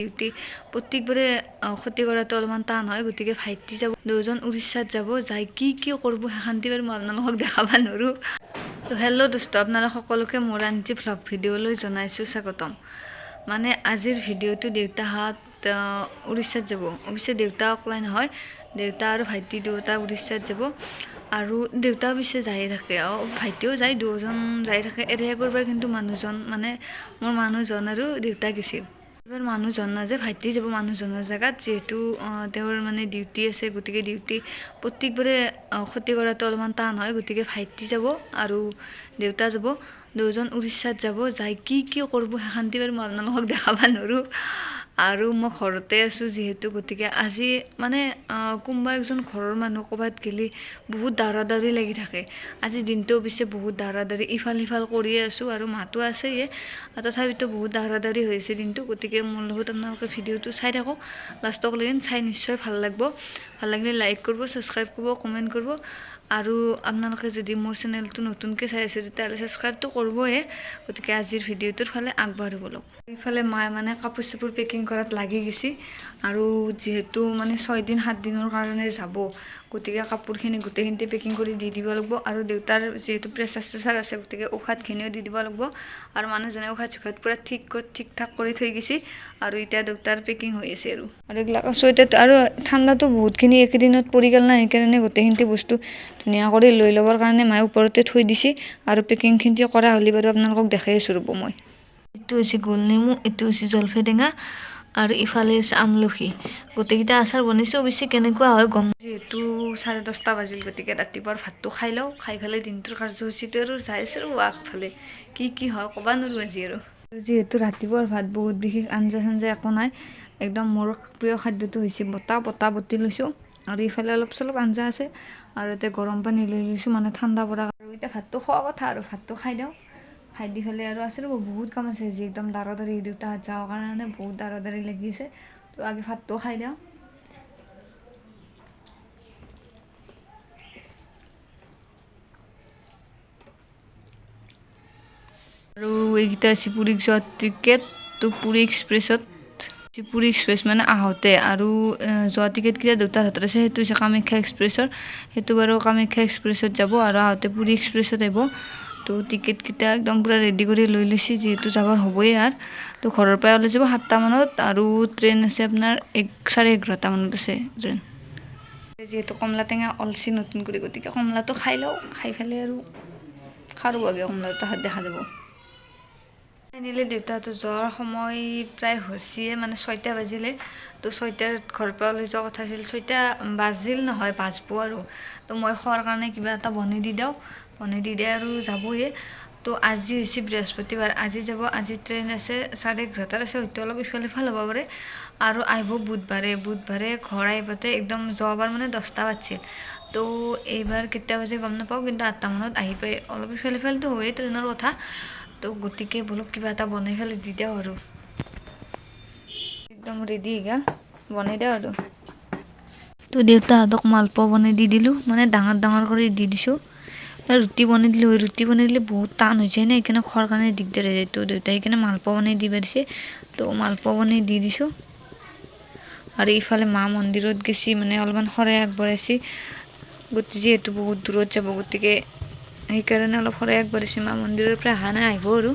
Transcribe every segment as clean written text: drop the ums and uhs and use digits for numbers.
Duty প্ৰত্যেকবাৰে ক্ষতি কৰাটো অলপমান টান হয়, গতিকে ভাইটি যাব, দুজন উৰিষ্যাত যাব, যাই কি কৰিব শান্তিবাৰ মই আপোনালোকক দেখাব নোৱাৰোঁ। তো হেল্ল' দোস্ত, আপোনালোক সকলোকে মোৰ আনটি ভ্লগ ভিডিঅ'লৈ জনাইছোঁ স্বাগতম। মানে আজিৰ ভিডিঅ'টো দেউতাহঁত উৰিষ্যাত যাব। অৱশ্যে দেউতা অকলে নহয়, দেউতা আৰু ভাইটি দুয়োটা উৰিষ্যাত যাব। আৰু দেউতা পিছে যায়ে থাকে, ভাইটিও যায়, দুজন যাই থাকে। এবাৰ কিন্তু মানুহজন মানে মোৰ মানুহজন আৰু দেউতা গৈছিল। এবাৰ মানুহজন নাযায়, ভাইটি যাব মানুহজনৰ জেগাত, যিহেতু তেওঁৰ মানে ডিউটি আছে, গতিকে ডিউটি প্ৰত্যেকবাৰে ক্ষতি কৰাটো অলপমান টান হয়, গতিকে ভাইটি যাব আৰু দেউতা যাব, দুজন উৰিষ্যাত যাব। যাই কি কৰিব শান্তিবাৰ মই আপোনালোকক দেখাব নোৱাৰোঁ। আৰু মই ঘৰতে আছোঁ যিহেতু, গতিকে আজি মানে কোনোবা একজন ঘৰৰ মানুহ ক'ৰবাত গেলি বহুত দাউৰি লাগি থাকে। আজি দিনটো পিছে বহুত দাউৰি ইফাল সিফাল কৰিয়ে আছোঁ, আৰু মাতো আছেয়ে, তথাপিতো বহুত দাউৰি হৈছে দিনটো। গতিকে মোৰ লগত আপোনালোকে ভিডিঅ'টো চাই থাকক, লাষ্টলৈকে চাই নিশ্চয় ভাল লাগিব। ভাল লাগিলে লাইক কৰিব, ছাবস্ক্ৰাইব কৰিব, কমেণ্ট কৰিব। আৰু আপোনালোকে যদি মোৰ চেনেলটো নতুনকৈ চাই আছে তেতিয়াহ'লে ছাবস্ক্ৰাইবটো কৰিবই। গতিকে আজিৰ ভিডিঅ'টোৰ ফালে আগবাঢ়িব লওক। এইফালে মায়ে মানে কাপোৰ চাপোৰ পেকিং কৰাত লাগি গৈছে, আৰু যিহেতু মানে 6 দিন 7 দিনৰ কাৰণে যাব, গতিকে কাপোৰখিনি গোটেইখিনিতে পেকিং কৰি দি দিব লাগিব। আৰু দেউতাৰ যিহেতু প্ৰেছাৰ চেছাৰ আছে, গতিকে ঔষধখিনিও দি দিব লাগিব। আৰু মানুহজনে ঔষধ চৌষধ পূৰা ঠিক ঠাক কৰি থৈ গৈছে, আৰু এতিয়া দেউতাৰ পেকিং হৈ আছে। আৰু এইবিলাক চুৱেটাৰ, আৰু ঠাণ্ডাটো বহুতখিনি একেদিনত পৰি গ'ল না, সেইকাৰণে গোটেইখিনি বস্তু ধুনীয়া কৰি লৈ ল'বৰ কাৰণে মায়ে ওপৰতে থৈ দিছে। আৰু পেকিংখিনি কৰা হ'লে বাৰু আপোনালোকক দেখাই আছোঁ ৰ'ব মই। এইটো হৈছে গোল নেমু, এইটো হৈছে জলফাই টেঙা, আৰু ইফালে আছে আমলখি। গোটেইকেইটা আচাৰ বনাইছোঁ। অৱশ্যে কেনেকুৱা হয় গম, যিহেতু 10:30 বাজিল, গতিকে ৰাতিপুৱাৰ ভাতটো খাই লওঁ, খাই পেলাই দিনটোৰ কাৰ্যসূচীটো আৰু যাই আছোঁ আৰু আগফালে কি হয় ক'ব নোৱাৰোঁ আজি। আৰু যিহেতু ৰাতিপুৱাৰ ভাত বহুত বিশেষ আঞ্জা চাঞ্জা একো নাই, একদম মোৰ প্ৰিয় খাদ্যটো হৈছে বটি লৈছোঁ, আৰু ইফালে অলপ চলপ আঞ্জা আছে, আৰু এতিয়া গৰম পানী লৈ লৈছোঁ মানে ঠাণ্ডা পৰা। আৰু এতিয়া ভাতটো খোৱা কথা, আৰু ভাতটো খাই দিওঁ, খাই দি পেলাই আৰু আছে ৰ'ব বহুত কাম আছে, যি একদম দাউৰি দেউতাহঁত যাওঁ কাৰণে বহুত দাউৰি লাগি আছে। তো আগে ভাতটো খাই দিওঁ। আৰু এইকেইটা আছে পুৰীক যোৱা টিকেট। তো পুৰী এক্সপ্ৰেছ মানে আহোঁতে, আৰু যোৱা টিকেটকেইটা দেউতাৰ হাতত আছে, সেইটো হৈছে কামাখ্যা এক্সপ্ৰেছৰ, সেইটো বাৰু কামাখ্যা এক্সপ্ৰেছত যাব, আৰু আহোঁতে পুৰী এক্সপ্ৰেছত আহিব। তো টিকেটকেইটা একদম পূৰা ৰেডি কৰি লৈ লৈছে, যিহেতু যাবৰ হ'বই। আৰু তো ঘৰৰ পৰা ওলাই যাব 7টা মানত, আৰু ট্ৰেইন আছে আপোনাৰ 11:30 মানত আছে ট্ৰেইন। যিহেতু কমলা টেঙা ওলছি নতুন কৰি, গতিকে কমলাটো খাই লওঁ, খাই পেলাই আৰু খাৰোঁ আগে কমলাটো, তাহাঁত দেখা যাব। ফাইনেলি দেউতাহঁতৰ যোৱাৰ সময় প্ৰায় হৈছিয়ে, মানে 6টা বাজিলে। তো 6টাত ঘৰৰ পৰা ওলাই যোৱা কথা আছিল, 6টা বাজিল নহয়, বাজিব আৰু। তো মই খোৱাৰ কাৰণে কিবা এটা বনাই দি দিওঁ, আৰু যাবয়ে। তো আজি হৈছে বৃহস্পতিবাৰ, আজি যাব, আজি ট্ৰেইন আছে 11:30 আছে, হয়তো অলপ ইফাল সিফাল হ'ব পাৰে। আৰু আহিব বুধবাৰে ঘৰ আহিবতে একদম যোৱাবাৰ মানে 10টা বাজিছিল। তো এইবাৰ কেতিয়া বাজে গম নাপাওঁ, কিন্তু 8টা মানত আহি পাই। অলপ ইফাল সিফালটো হয়েই ট্ৰেইনৰ কথা। তো গতিকে বলক কিবা এটা বনাই পেলাই দি দিওঁ, আৰু একদম ৰেডি হৈ গ'ল, বনাই দিওঁ আৰু। তো দেউতাহঁতক মালপোৱা বনাই দি দিলোঁ, মানে ডাঙৰ কৰি দি দিছোঁ। ৰুটি বনাই দিলে বহুত টান হৈ যায় না, সেইকাৰণে খোৱাৰ কাৰণে দিগদাৰ হৈ যায়। তো দেউতাই সেইকাৰণে মালপোৱা বনাই দিব দিছে, তো মালপোৱা বনাই দি দিছোঁ। আৰু ইফালে মা মন্দিৰত গেছি, মানে অলপমান শৰাই আগবঢ়াইছে, যিহেতু বহুত দূৰত যাব, গতিকে সেইকাৰণে অলপ শৰাই আগবঢ়াইছে। মা মন্দিৰৰ পৰা অহা নাই, আহিব আৰু।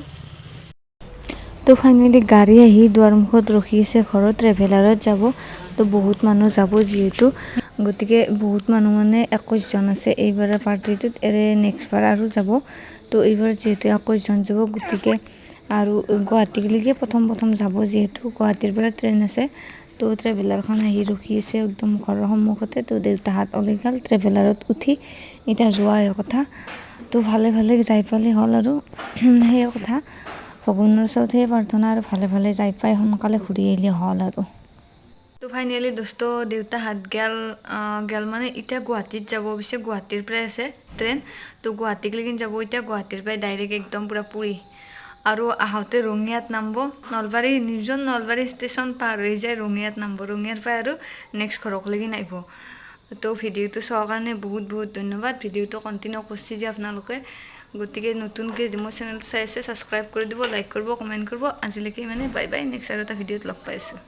তো ফাইনেলি গাড়ী আহি দুৱাৰমুখত ৰখি আছে, ঘৰত ট্ৰেভেলাৰত যাব। তো বহুত মানুহ যাব যিহেতু, গতিকে বহুত মানুহ মানে 21 জন আছে এইবাৰৰ পাৰ্টিটোত, নেক্সট বাৰ আৰু যাব। তো এইবাৰ যিহেতু 21 জন যাব, গতিকে আৰু গুৱাহাটীলৈকে প্ৰথম যাব, যিহেতু গুৱাহাটীৰ পৰা ট্ৰেইন আছে। তো ট্ৰেভেলাৰখন আহি ৰখি আছে একদম ঘৰৰ সন্মুখতে। তো দেউতাহঁত ওলাই গ'ল ট্ৰেভেলাৰত উঠি, এতিয়া যোৱাহে কথা। তো ভালে যাই পালে হ'ল, আৰু সেই কথা ভগৱানৰ ওচৰত সেই প্ৰাৰ্থনা, আৰু ভালে যাই পাই সোনকালে ঘূৰি আহিলে হ'ল আৰু। তো ফাইনেলি দোস্ত দেউতাহঁত গেল মানে এতিয়া গুৱাহাটীত যাব, পিছে গুৱাহাটীৰ পৰাই আছে ট্ৰেইন। তো গুৱাহাটীলৈকে যাব, এতিয়া গুৱাহাটীৰ পৰাই ডাইৰেক্ট একদম পূৰা পুৰী। আৰু আহোঁতে ৰঙিয়াত নামিব, নলবাৰী ষ্টেচন পাৰ হৈ যায় ৰঙিয়াত নামিব, ৰঙিয়াৰ পৰা আৰু নেক্সট ঘৰকলৈকে নাহিব। তো ভিডিঅ'টো চোৱাৰ কাৰণে বহুত ধন্যবাদ। ভিডিঅ'টো কণ্টিনিউ কৰিছে যে আপোনালোকে, গতিকে নতুনকৈ যদি মোৰ চেনেলটো চাই আছে ছাবস্ক্ৰাইব কৰি দিব, লাইক কৰিব, কমেণ্ট কৰিব। আজিলৈকে মানে বাই বাই, নেক্সট আৰু এটা ভিডিঅ'ত লগ পাইছোঁ।